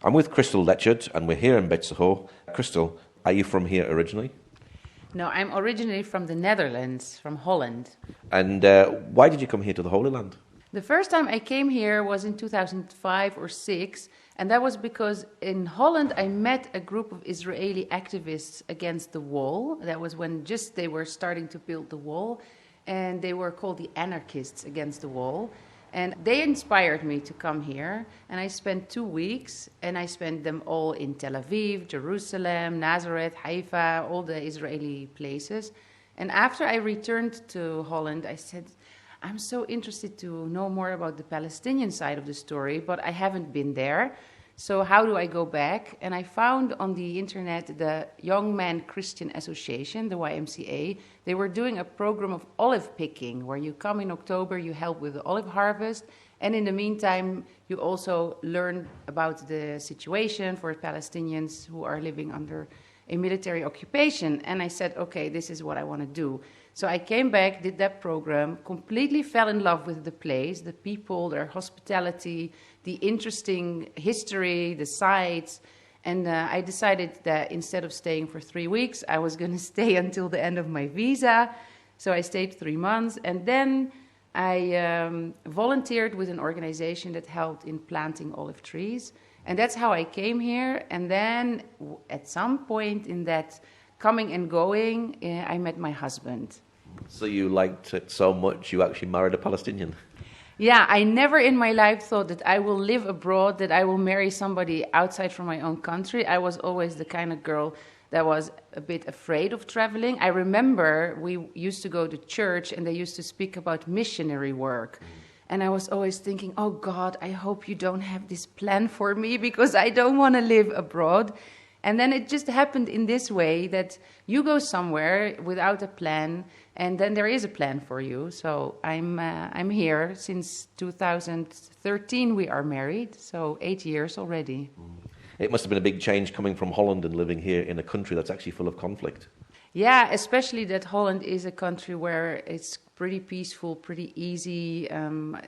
I'm with Kristel Lechurt, and we're here in Betsaho. Kristel, are you from here originally? No, I'm originally from the Netherlands, from Holland. And why did you come here to the Holy Land? The first time I came here was in 2005 or 6, and that was because in Holland I met a group of Israeli activists against the wall. That was when just they were starting to build the wall, and they were called the anarchists against the wall. And they inspired me to come here, and I spent 2 weeks, and I spent them all in Tel Aviv, Jerusalem, Nazareth, Haifa, all the Israeli places. And after I returned to Holland, I said, I'm so interested to know more about the Palestinian side of the story, but I haven't been there. So how do I go back? And I found on the internet the Young Men Christian Association, the YMCA. They were doing a program of olive picking, where you come in October, you help with the olive harvest, and in the meantime, you also learn about the situation for Palestinians who are living under a military occupation. And I said, okay, this is what I want to do. So I came back, did that program, completely fell in love with the place, the people, their hospitality, the interesting history, the sites. And I decided that instead of staying for 3 weeks, I was going to stay until the end of my visa. So I stayed 3 months. And then I volunteered with an organization that helped in planting olive trees. And that's how I came here. And then at some point in that coming and going, I met my husband. So you liked it so much, you actually married a Palestinian? Yeah, I never in my life thought that I will live abroad, that I will marry somebody outside from my own country. I was always the kind of girl that was a bit afraid of traveling. I remember we used to go to church and they used to speak about missionary work. And I was always thinking, oh God, I hope you don't have this plan for me because I don't want to live abroad. And then it just happened in this way that you go somewhere without a plan, and then there is a plan for you. So I'm here since 2013. We are married, so 8 years already. It must have been a big change coming from Holland and living here in a country that's actually full of conflict. Yeah, especially that Holland is a country where it's pretty peaceful, pretty easy.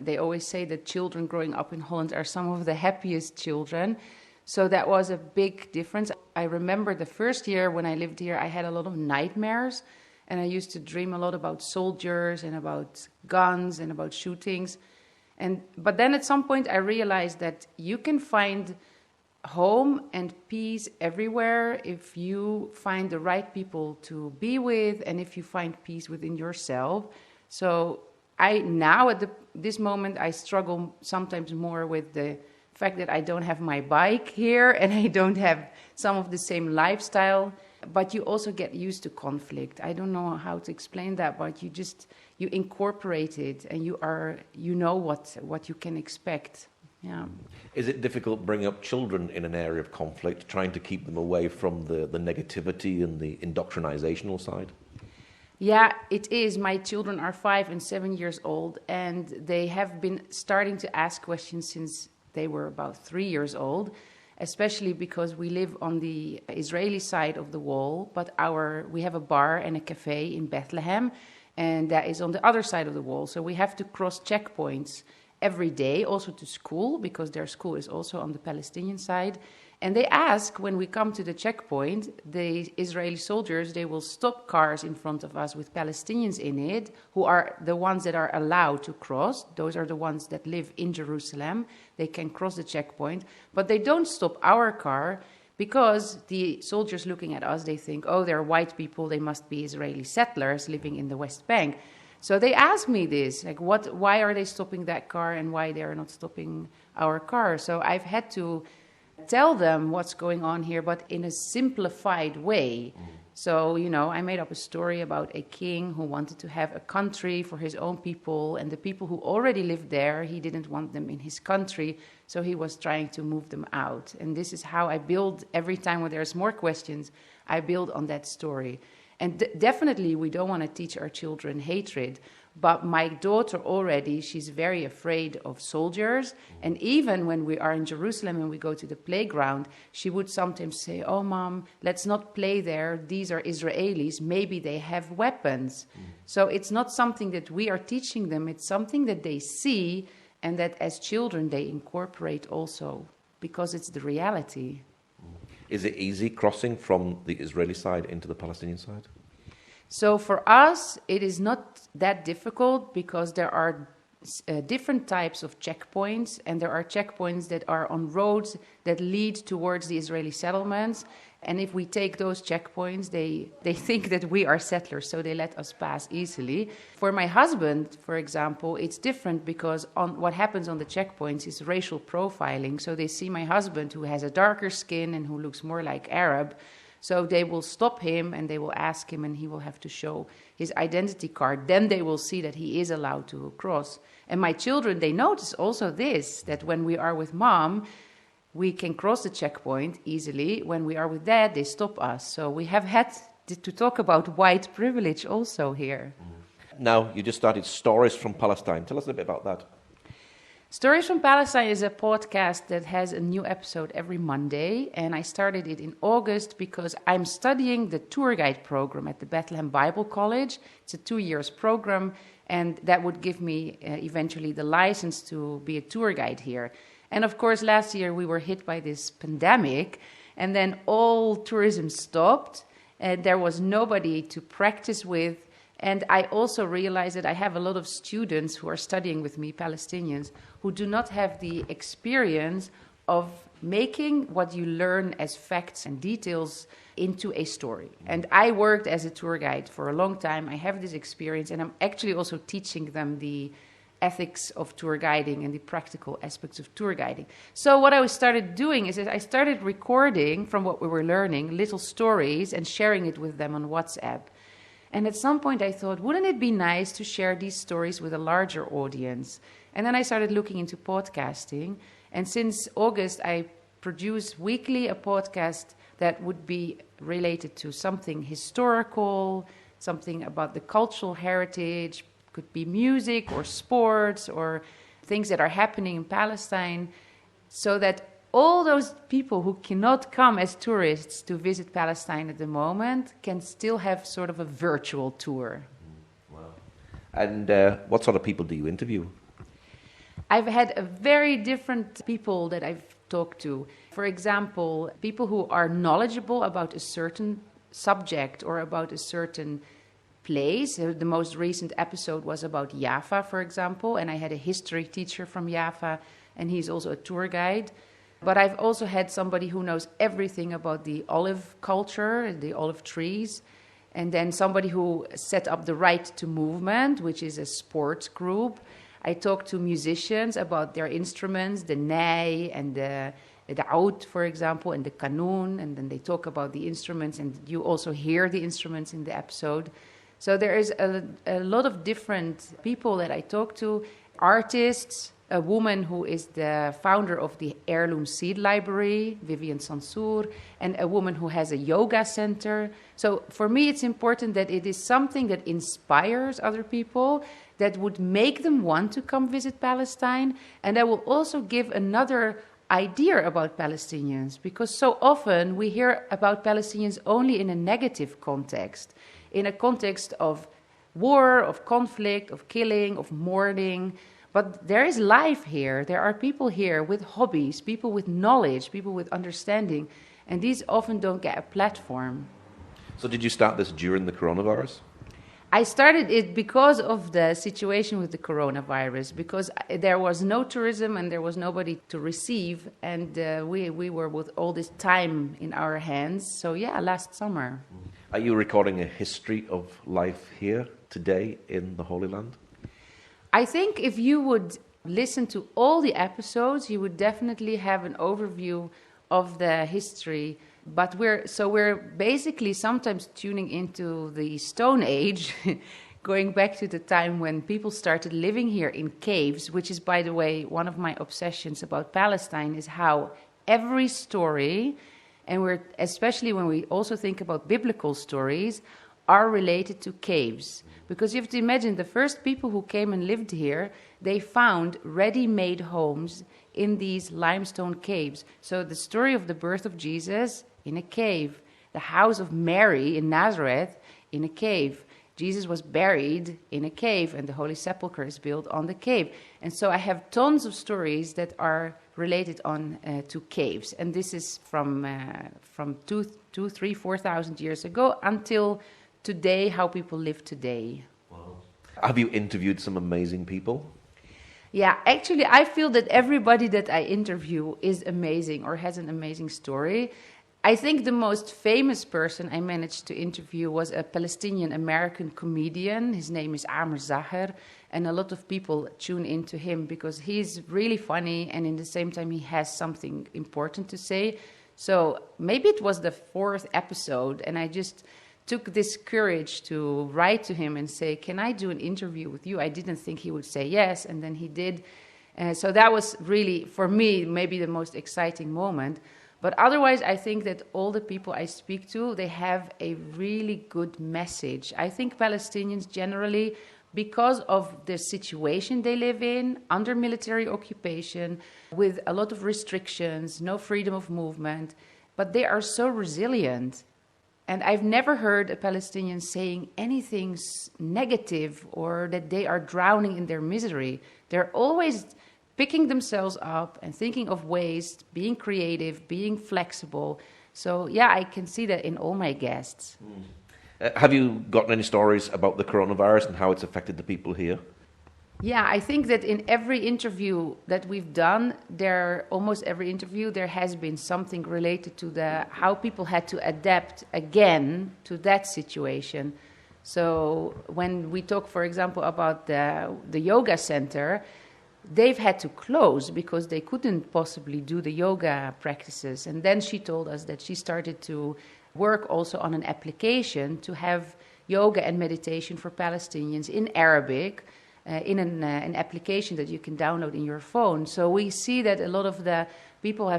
They always say that children growing up in Holland are some of the happiest children. So that was a big difference. I remember the first year when I lived here, I had a lot of nightmares. And I used to dream a lot about soldiers and about guns and about shootings. But then at some point I realized that you can find home and peace everywhere if you find the right people to be with and if you find peace within yourself. So now at this moment I struggle sometimes more with the fact that I don't have my bike here and I don't have some of the same lifestyle, but you also get used to conflict. I don't know how to explain that, but you incorporate it and you know what you can expect. Yeah. Is it difficult bringing up children in an area of conflict, trying to keep them away from the negativity and the indoctrinational side? Yeah, it is. My children are 5 and 7 years old, and they have been starting to ask questions since they were about 3 years old, especially because we live on the Israeli side of the wall, but we have a bar and a cafe in Bethlehem, and that is on the other side of the wall. So we have to cross checkpoints every day, also to school, because their school is also on the Palestinian side. And they ask, when we come to the checkpoint, the Israeli soldiers, they will stop cars in front of us with Palestinians in it, who are the ones that are allowed to cross. Those are the ones that live in Jerusalem. They can cross the checkpoint, but they don't stop our car because the soldiers looking at us, they think, oh, they're white people, they must be Israeli settlers living in the West Bank. So they ask me this, like, why are they stopping that car and why they are not stopping our car? So I've had to tell them what's going on here, but in a simplified way. So, I made up a story about a king who wanted to have a country for his own people, and the people who already lived there, he didn't want them in his country, so he was trying to move them out. And this is how I build every time when there's more questions, I build on that story. And definitely we don't want to teach our children hatred, but my daughter already, she's very afraid of soldiers. And even when we are in Jerusalem and we go to the playground, she would sometimes say, oh, Mom, let's not play there. These are Israelis. Maybe they have weapons. So it's not something that we are teaching them. It's something that they see and that as children they incorporate also because it's the reality. Is it easy crossing from the Israeli side into the Palestinian side? So for us, it is not that difficult because there are different types of checkpoints, and there are checkpoints that are on roads that lead towards the Israeli settlements. And if we take those checkpoints, they think that we are settlers, so they let us pass easily. For my husband, for example, it's different because what happens on the checkpoints is racial profiling. So they see my husband who has a darker skin and who looks more like Arab. So they will stop him and they will ask him, and he will have to show his identity card. Then they will see that he is allowed to cross. And my children, they notice also this, that when we are with mom, we can cross the checkpoint easily. When we are with dad, they stop us. So we have had to talk about white privilege also here. Now, you just started Stories from Palestine. Tell us a bit about that. Stories from Palestine is a podcast that has a new episode every Monday. And I started it in August because I'm studying the tour guide program at the Bethlehem Bible College. It's a 2-year program, and that would give me eventually the license to be a tour guide here. And of course, last year we were hit by this pandemic, and then all tourism stopped, and there was nobody to practice with. And I also realized that I have a lot of students who are studying with me, Palestinians, who do not have the experience of making what you learn as facts and details into a story. And I worked as a tour guide for a long time. I have this experience, and I'm actually also teaching them the ethics of tour guiding and the practical aspects of tour guiding. So what I started doing is that I started recording from what we were learning little stories and sharing it with them on WhatsApp. And at some point I thought, wouldn't it be nice to share these stories with a larger audience? And then I started looking into podcasting. And since August, I produce weekly a podcast that would be related to something historical, something about the cultural heritage, could be music or sports or things that are happening in Palestine, so that all those people who cannot come as tourists to visit Palestine at the moment can still have sort of a virtual tour. Wow. And what sort of people do you interview? I've had a very different people that I've talked to. For example, people who are knowledgeable about a certain subject or about a certain place. The most recent episode was about Jaffa, for example, and I had a history teacher from Jaffa, and he's also a tour guide. But I've also had somebody who knows everything about the olive culture, the olive trees, and then somebody who set up the Right to Movement, which is a sports group. I talked to musicians about their instruments, the ney and the oud, for example, and the kanun, and then they talk about the instruments, and you also hear the instruments in the episode. So there is a lot of different people that I talk to, artists, a woman who is the founder of the Heirloom Seed Library, Vivian Sansour, and a woman who has a yoga center. So for me, it's important that it is something that inspires other people, that would make them want to come visit Palestine, and that will also give another idea about Palestinians, because so often we hear about Palestinians only in a negative context, in a context of war, of conflict, of killing, of mourning. But there is life here. There are people here with hobbies, people with knowledge, people with understanding, and these often don't get a platform. So did you start this during the coronavirus? I started it because of the situation with the coronavirus, because there was no tourism and there was nobody to receive, and we were with all this time in our hands. So yeah, last summer. Are you recording a history of life here today in the Holy Land? I think if you would listen to all the episodes, you would definitely have an overview of the history. But we're basically sometimes tuning into the Stone Age, going back to the time when people started living here in caves, which is, by the way, one of my obsessions about Palestine, is how every story, and especially when we also think about biblical stories, are related to caves. Because you have to imagine, the first people who came and lived here, they found ready-made homes in these limestone caves. So the story of the birth of Jesus in a cave, the house of Mary in Nazareth in a cave. Jesus was buried in a cave, and the Holy Sepulchre is built on the cave. And so I have tons of stories that are related on to caves. And this is from 2, 3, 4,000 years ago until today, how people live today. Wow. Have you interviewed some amazing people? Yeah, actually, I feel that everybody that I interview is amazing or has an amazing story. I think the most famous person I managed to interview was a Palestinian American comedian. His name is Amr Zaher, and a lot of people tune into him because he's really funny, and in the same time he has something important to say. So maybe it was the 4th episode, and I just took this courage to write to him and say, can I do an interview with you? I didn't think he would say yes, and then he did. So that was really, for me, maybe the most exciting moment. But otherwise, I think that all the people I speak to, they have a really good message. I think Palestinians generally, because of the situation they live in, under military occupation, with a lot of restrictions, no freedom of movement, but they are so resilient. And I've never heard a Palestinian saying anything negative or that they are drowning in their misery. They're always picking themselves up and thinking of ways, being creative, being flexible. So, yeah, I can see that in all my guests. Have you gotten any stories about the coronavirus and how it's affected the people here? Yeah, I think that in every interview that we've done, almost every interview, there has been something related to how people had to adapt again to that situation. So when we talk, for example, about the yoga center, they've had to close because they couldn't possibly do the yoga practices. And then she told us that she started to work also on an application to have yoga and meditation for Palestinians in Arabic, in an application that you can download in your phone. So we see that a lot of the people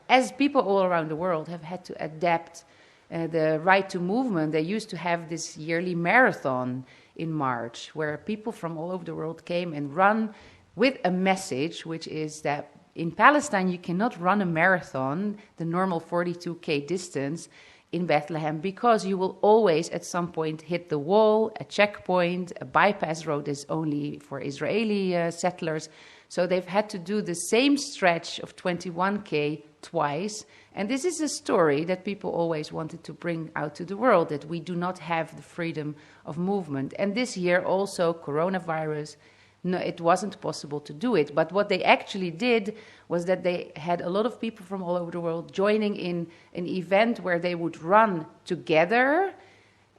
as people all around the world have had to adapt the right to movement. They used to have this yearly marathon in March where people from all over the world came and run with a message, which is that in Palestine you cannot run a marathon, the normal 42K distance, in Bethlehem, because you will always at some point hit the wall, a checkpoint, a bypass road is only for Israeli settlers. So they've had to do the same stretch of 21K twice. And this is a story that people always wanted to bring out to the world, that we do not have the freedom of movement. And this year also, coronavirus, no, it wasn't possible to do it. But what they actually did was that they had a lot of people from all over the world joining in an event where they would run together,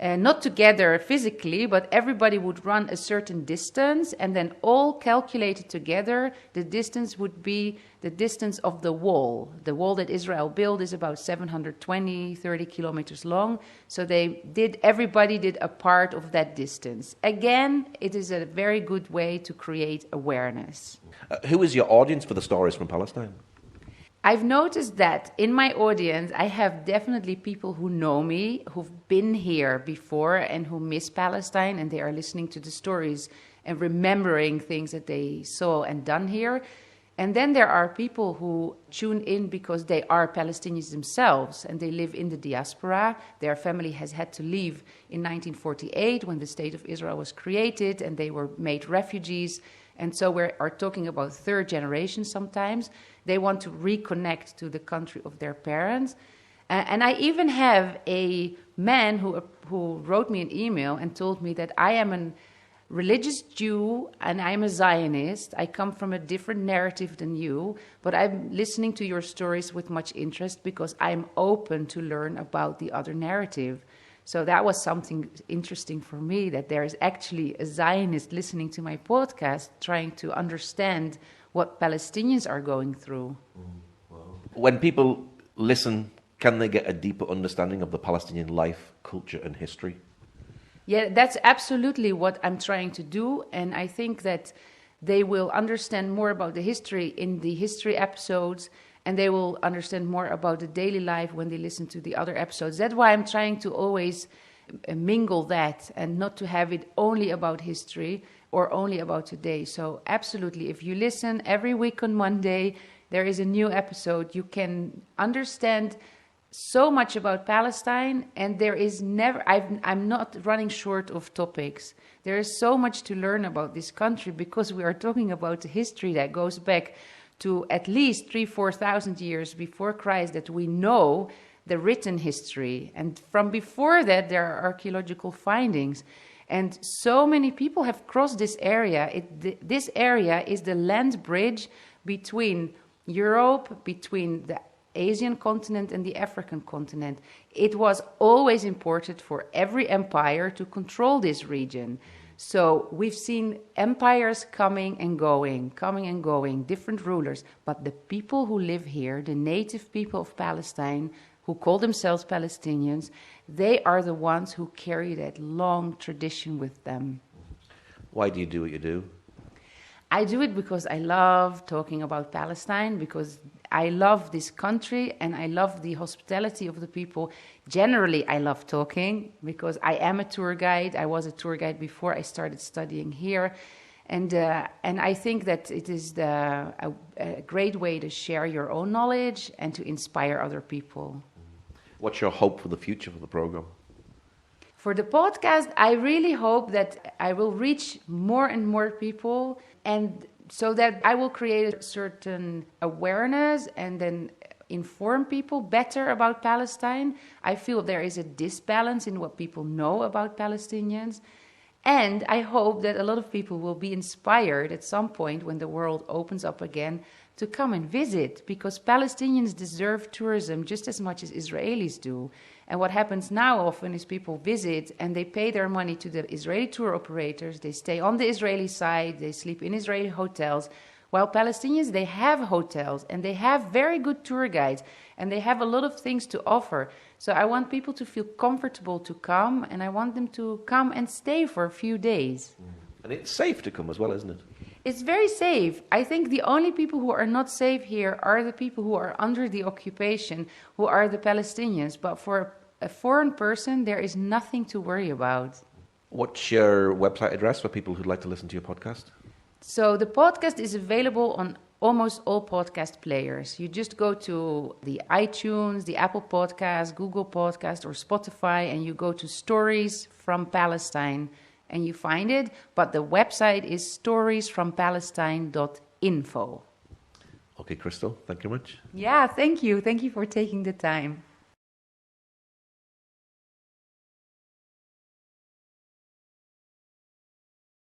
not together physically, but everybody would run a certain distance, and then all calculated together, the distance would be the distance of the wall. The wall that Israel built is about 30 kilometers long. So everybody did a part of that distance. Again, it is a very good way to create awareness. Who is your audience for the stories from Palestine? I've noticed that in my audience, I have definitely people who know me, who've been here before and who miss Palestine, and they are listening to the stories and remembering things that they saw and done here. And then there are people who tune in because they are Palestinians themselves and they live in the diaspora. Their family has had to leave in 1948 when the State of Israel was created and they were made refugees. And so we are talking about third generation sometimes. They want to reconnect to the country of their parents. And I even have a man who wrote me an email and told me that I am a religious Jew and I'm a Zionist. I come from a different narrative than you, but I'm listening to your stories with much interest because I'm open to learn about the other narrative. So that was something interesting for me, that there is actually a Zionist listening to my podcast, trying to understand what Palestinians are going through. Wow. When people listen, can they get a deeper understanding of the Palestinian life, culture, and history? Yeah, that's absolutely what I'm trying to do. And I think that they will understand more about the history in the history episodes, and they will understand more about the daily life when they listen to the other episodes. That's why I'm trying to always mingle that and not to have it only about history or only about today. So absolutely, if you listen every week on Monday, there is a new episode. You can understand so much about Palestine, and there is never, I'm not running short of topics. There is so much to learn about this country because we are talking about the history that goes back to at least 3,000-4,000 years before Christ that we know the written history. And from before that, there are archaeological findings. And so many people have crossed this area. This area is the land bridge between Europe, between the Asian continent and the African continent. It was always important for every empire to control this region. So we've seen empires coming and going, different rulers. But the people who live here, the native people of Palestine, who call themselves Palestinians, they are the ones who carry that long tradition with them. Why do you do what you do? I do it because I love talking about Palestine, because I love this country and I love the hospitality of the people. Generally, I love talking because I am a tour guide. I was a tour guide before I started studying here. And I think that it is a great way to share your own knowledge and to inspire other people. What's your hope for the future for the program? For the podcast, I really hope that I will reach more and more people, and so that I will create a certain awareness and then inform people better about Palestine. I feel there is a disbalance in what people know about Palestinians. And I hope that a lot of people will be inspired at some point when the world opens up again to come and visit, because Palestinians deserve tourism just as much as Israelis do. And what happens now often is people visit and they pay their money to the Israeli tour operators. They stay on the Israeli side, they sleep in Israeli hotels, while Palestinians, they have hotels and they have very good tour guides and they have a lot of things to offer. So I want people to feel comfortable to come, and I want them to come and stay for a few days. And it's safe to come as well, isn't it? It's very safe. I think the only people who are not safe here are the people who are under the occupation, who are the Palestinians. But for a foreign person, there is nothing to worry about. What's your website address for people who'd like to listen to your podcast? So the podcast is available on almost all podcast players. You just go to the iTunes, the Apple Podcast, Google Podcast, or Spotify, and you go to Stories from Palestine, and you find it. But the website is storiesfrompalestine.info. Okay, Kristel, thank you very much. Yeah, thank you. Thank you for taking the time.